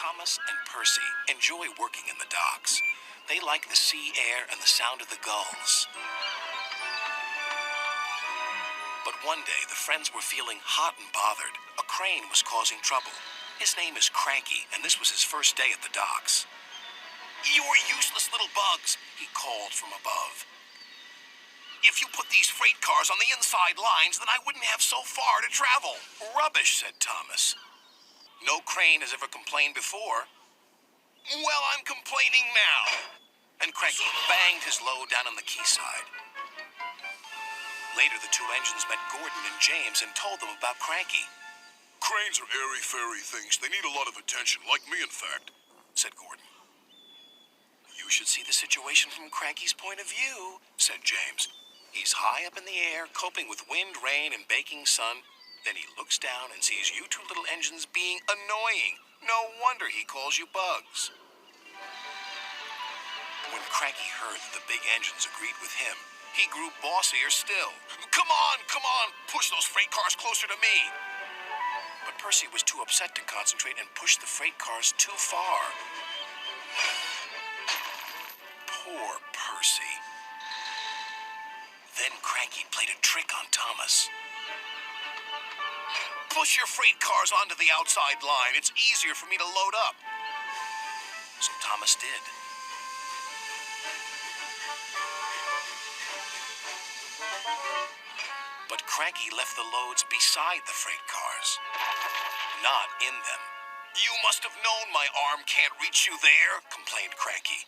Thomas and Percy enjoy working in the docks. They like the sea air and the sound of the gulls. But one day, the friends were feeling hot and bothered. A crane was causing trouble. His name is Cranky, and this was his first day at the docks. "You're useless little bugs," he called from above. "If you put these freight cars on the inside lines, then I wouldn't have so far to travel." "Rubbish," said Thomas. "No crane has ever complained before." "Well, I'm complaining now." And Cranky banged his load down on the quayside. Later, the two engines met Gordon and James and told them about Cranky. "Cranes are airy-fairy things. They need a lot of attention, like me, in fact," said Gordon. "You should see the situation from Cranky's point of view," said James. "He's high up in the air, coping with wind, rain, and baking sun. Then he looks down and sees you two little engines being annoying. No wonder he calls you bugs." When Cranky heard that the big engines agreed with him, he grew bossier still. Come on, push those freight cars closer to me." But Percy was too upset to concentrate and pushed the freight cars too far. Poor Percy. Then Cranky played a trick on Thomas. "Push your freight cars onto the outside line. It's easier for me to load up." So Thomas did. But Cranky left the loads beside the freight cars, not in them. "You must have known my arm can't reach you there," complained Cranky.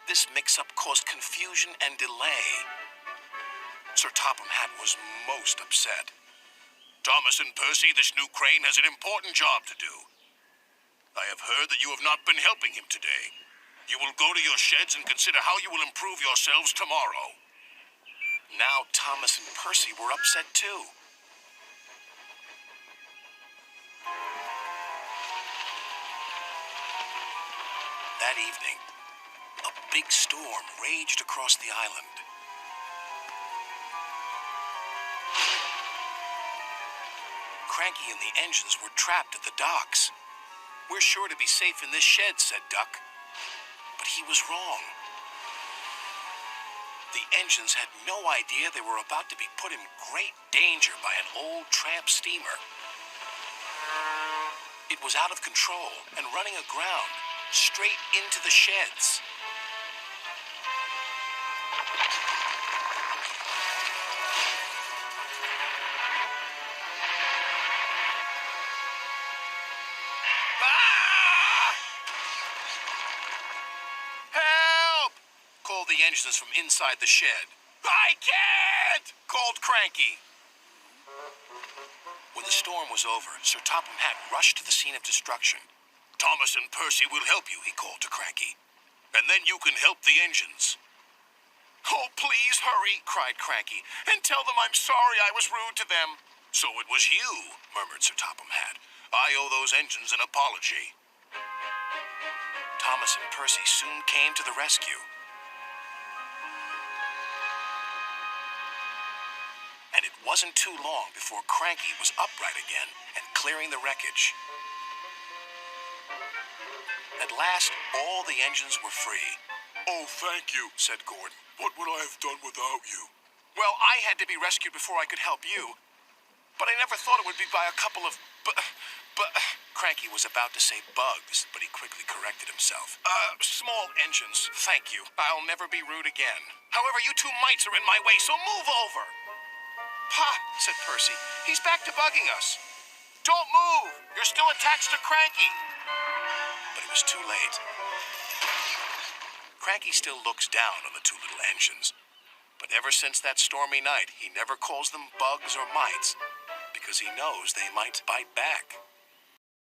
This mix-up caused confusion and delay. Sir Topham Hatt was most upset. "Thomas and Percy, this new crane has an important job to do. I have heard that you have not been helping him today. You will go to your sheds and consider how you will improve yourselves tomorrow." Now Thomas and Percy were upset too. That evening, a big storm raged across the island. Cranky and the engines were trapped at the docks. "We're sure to be safe in this shed," said Duck. But he was wrong. The engines had no idea they were about to be put in great danger by an old tramp steamer. It was out of control and running aground, straight into the sheds. Ah! "Help!" called the engines from inside the shed. "I can't!" called Cranky. When the storm was over, Sir Topham Hatt rushed to the scene of destruction. "Thomas and Percy will help you," he called to Cranky. "And then you can help the engines." "Oh, please hurry," cried Cranky, "and tell them I'm sorry I was rude to them." "So it was you," murmured Sir Topham Hatt. "I owe those engines an apology." Thomas and Percy soon came to the rescue. And it wasn't too long before Cranky was upright again and clearing the wreckage. At last, all the engines were free. "Oh, thank you," said Gordon. "What would I have done without you?" "Well, I had to be rescued before I could help you. But I never thought it would be by a couple of Cranky was about to say bugs, but he quickly corrected himself. "Small engines, thank you. I'll never be rude again. However, you two mites are in my way, so move over." "Pa," said Percy, "he's back to bugging us." "Don't move! You're still attached to Cranky." But it was too late. Cranky still looks down on the two little engines. But ever since that stormy night, he never calls them bugs or mites, because he knows they might bite back.